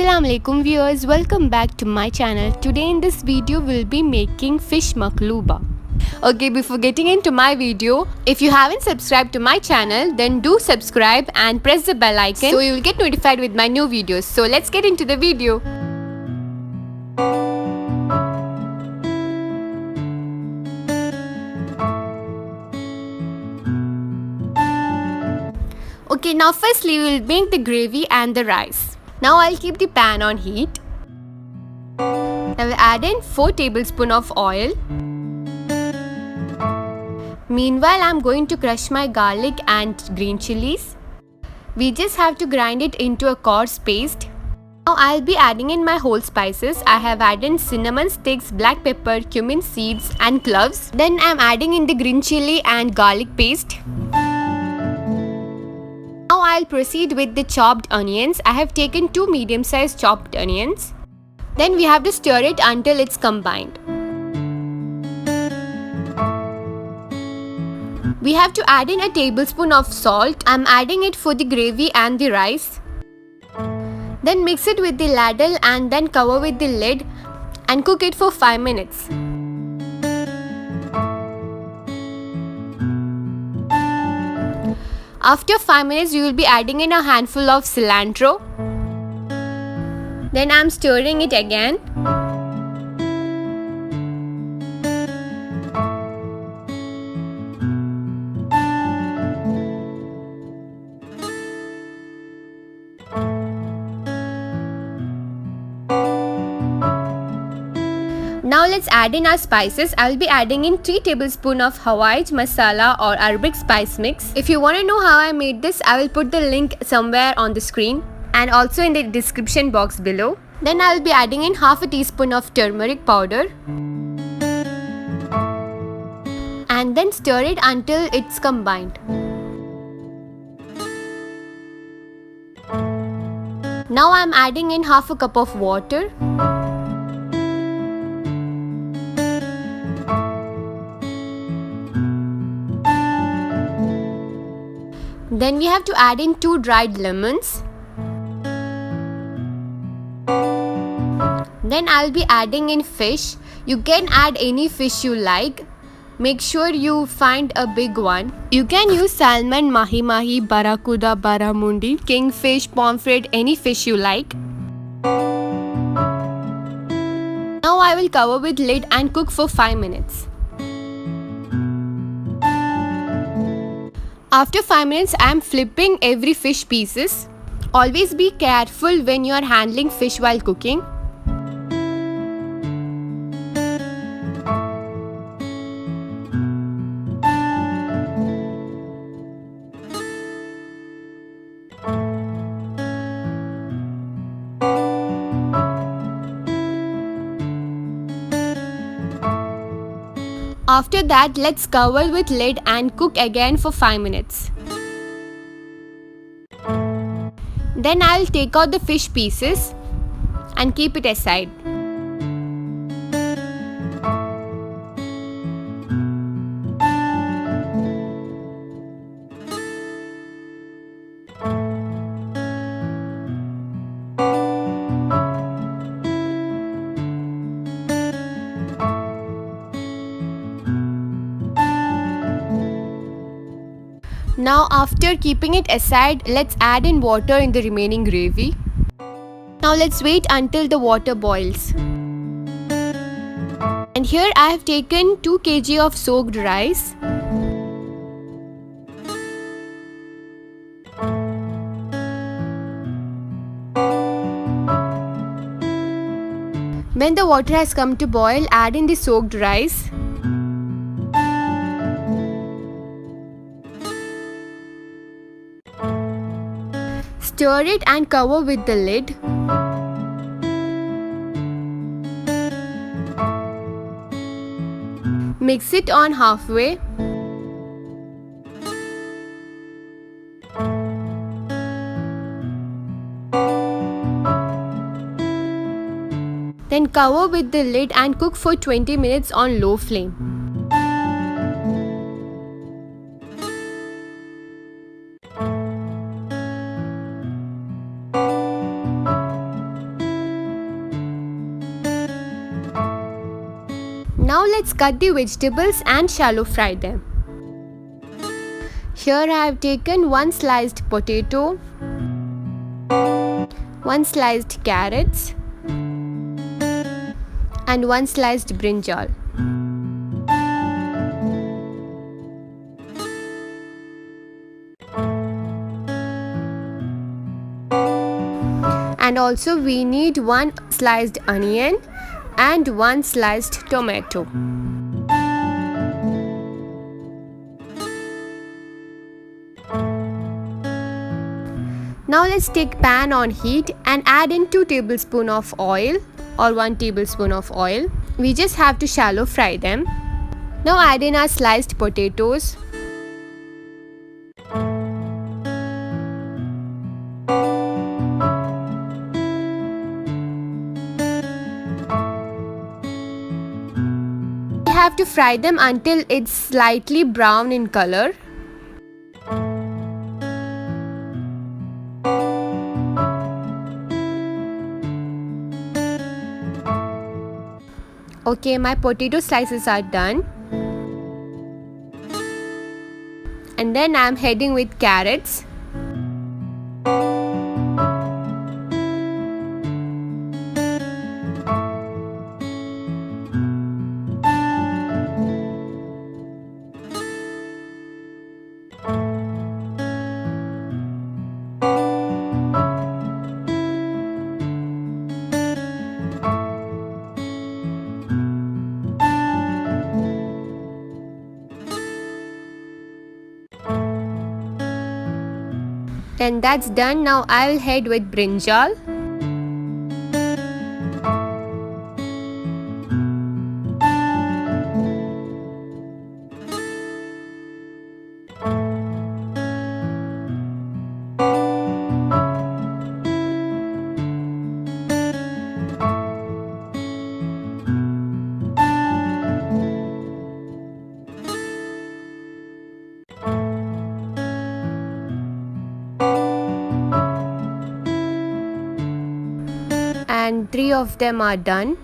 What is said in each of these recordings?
Assalamualaikum viewers, welcome back to my channel. Today in this video we'll be making fish maqlooba. Okay, before getting into my video, if you haven't subscribed to my channel, then do subscribe and press the bell icon so you will get notified with my new videos. So let's get into the video. Okay, now firstly we'll make the gravy and the rice. Now I'll keep the pan on heat. I will add in 4 tablespoons of oil. Meanwhile, I'm going to crush my garlic and green chillies. We just have to grind it into a coarse paste. Now I'll be adding in my whole spices. I have added in cinnamon sticks, black pepper, cumin seeds and cloves. Then I'm adding in the green chilli and garlic paste. Now I'll proceed with the chopped onions. I have taken 2 medium-sized chopped onions. Then we have to stir it until it's combined. We have to add in a tablespoon of salt. I'm adding it for the gravy and the rice. Then mix it with the ladle and then cover with the lid and cook it for 5 minutes. After 5 minutes, you will be adding in a handful of cilantro. Then I'm stirring it again. Now let's add in our spices. I will be adding in 3 tablespoons of Hawaij masala or Arabic spice mix. If you want to know how I made this, I will put the link somewhere on the screen and also in the description box below. Then I will be adding in half a teaspoon of turmeric powder. And then stir it until it's combined. Now I am adding in half a cup of water. Then we have to add in 2 dried lemons. Then I'll be adding in fish. You can add any fish you like. Make sure you find a big one. You can use salmon, mahi, barracuda, barramundi, kingfish, pomfret, any fish you like. Now I will cover with lid and cook for 5 minutes. After 5 minutes, I am flipping every fish pieces. Always be careful when you are handling fish while cooking. After that, let's cover with lid and cook again for 5 minutes. Then I'll take out the fish pieces and keep it aside. Now after keeping it aside, let's add in water in the remaining gravy. Now let's wait until the water boils. And here I have taken 2 kg of soaked rice. When the water has come to boil, add in the soaked rice. Stir it and cover with the lid. Mix it on halfway. Then cover with the lid and cook for 20 minutes on low flame. Now let's cut the vegetables and shallow fry them. Here I have taken one sliced potato, one sliced carrots and one sliced brinjal. And also we need one sliced onion and one sliced tomato. Now let's take pan on heat and add in 2 tablespoons of oil or 1 tablespoon of oil. We just have to shallow fry them. Now add in our sliced potatoes. We have to fry them until it's slightly brown in color. Okay, my potato slices are done. And then I'm heading with carrots. And that's done. Now I'll head with brinjal. And 3 of them are done.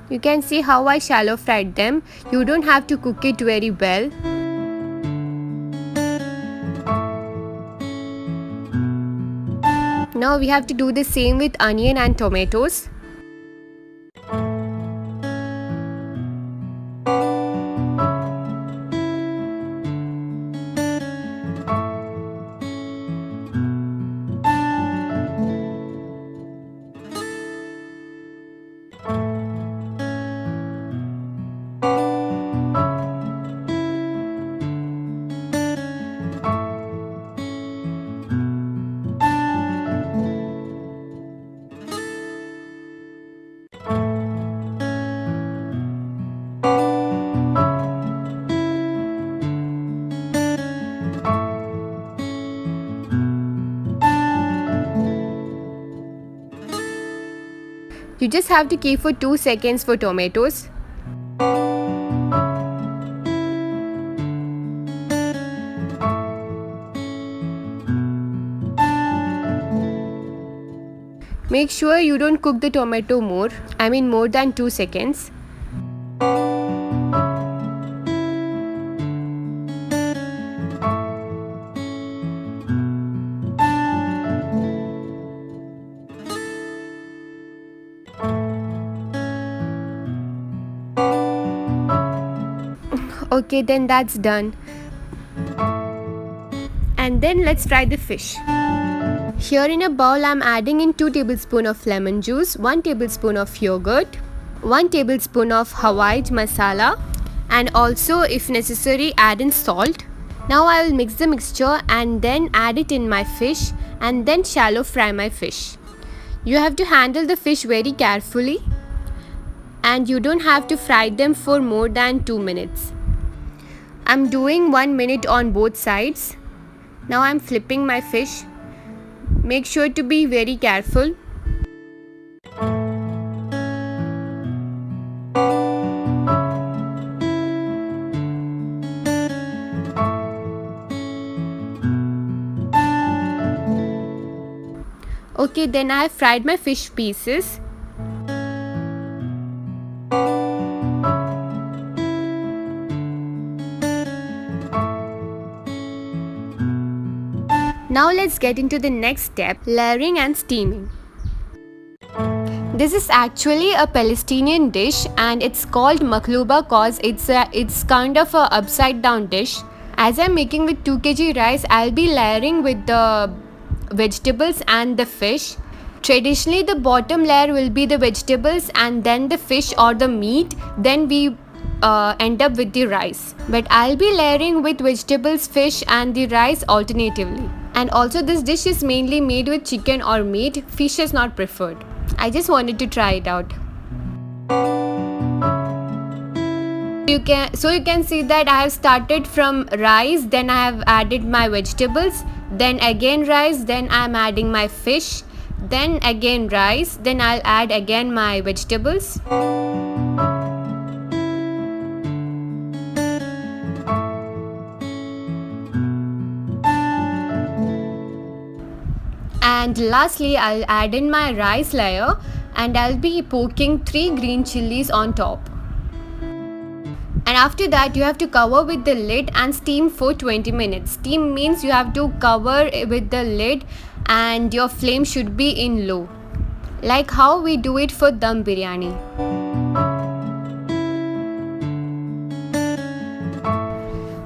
You can see how I shallow fried them. You don't have to cook it very well. Now we have to do the same with onion and tomatoes. You just have to keep for 2 seconds for tomatoes. Make sure you don't cook the tomato more than 2 seconds. Okay, then that's done. And then let's fry the fish. Here in a bowl I'm adding in 2 tablespoons of lemon juice, 1 tablespoon of yogurt, 1 tablespoon of Hawaij masala, and also if necessary add in salt. Now I will mix the mixture and then add it in my fish and then shallow fry my fish. You have to handle the fish very carefully and you don't have to fry them for more than 2 minutes. I'm doing 1 minute on both sides. Now I'm flipping my fish. Make sure to be very careful. Okay, then I have fried my fish pieces. Now let's get into the next step, layering and steaming. This is actually a Palestinian dish and it's called maqluba cause it's kind of a upside down dish. As I'm making with 2 kg rice, I'll be layering with the vegetables and the fish. Traditionally, the bottom layer will be the vegetables and then the fish or the meat. Then we end up with the rice. But I'll be layering with vegetables, fish and the rice alternatively. And also this dish is mainly made with chicken or meat. Fish is not preferred. I just wanted to try it out. You can see that I have started from rice, then I have added my vegetables, then again rice, then I am adding my fish, then again rice, then I'll add again my vegetables. And lastly, I'll add in my rice layer and I'll be poking 3 green chillies on top. And after that, you have to cover with the lid and steam for 20 minutes. Steam means you have to cover with the lid and your flame should be in low. Like how we do it for dum biryani.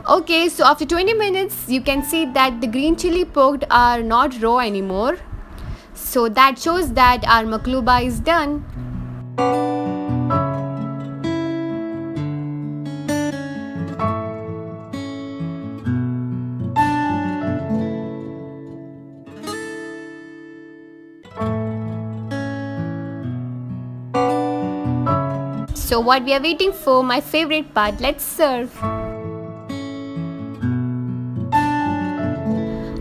Okay, so after 20 minutes, you can see that the green chilli poked are not raw anymore. So that shows that our maqluba is done. So what we are waiting for, my favorite part, let's serve.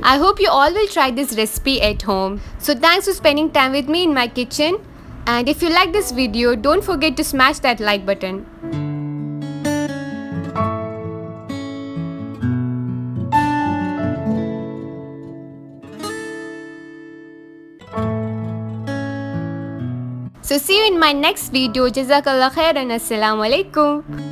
I hope you all will try this recipe at home. So thanks for spending time with me in my kitchen. And if you like this video, don't forget to smash that like button. So see you in my next video. JazaakAllah khairan. Assalaamu alaikum.